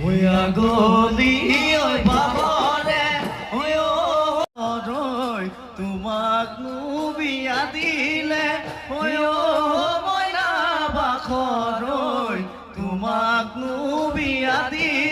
ওয়া গলি ওই বাবারে ওই রই তোমাক নুবিয়া দিলে ওই ময়না বাখরই তোমাক নুবিয়া দিলে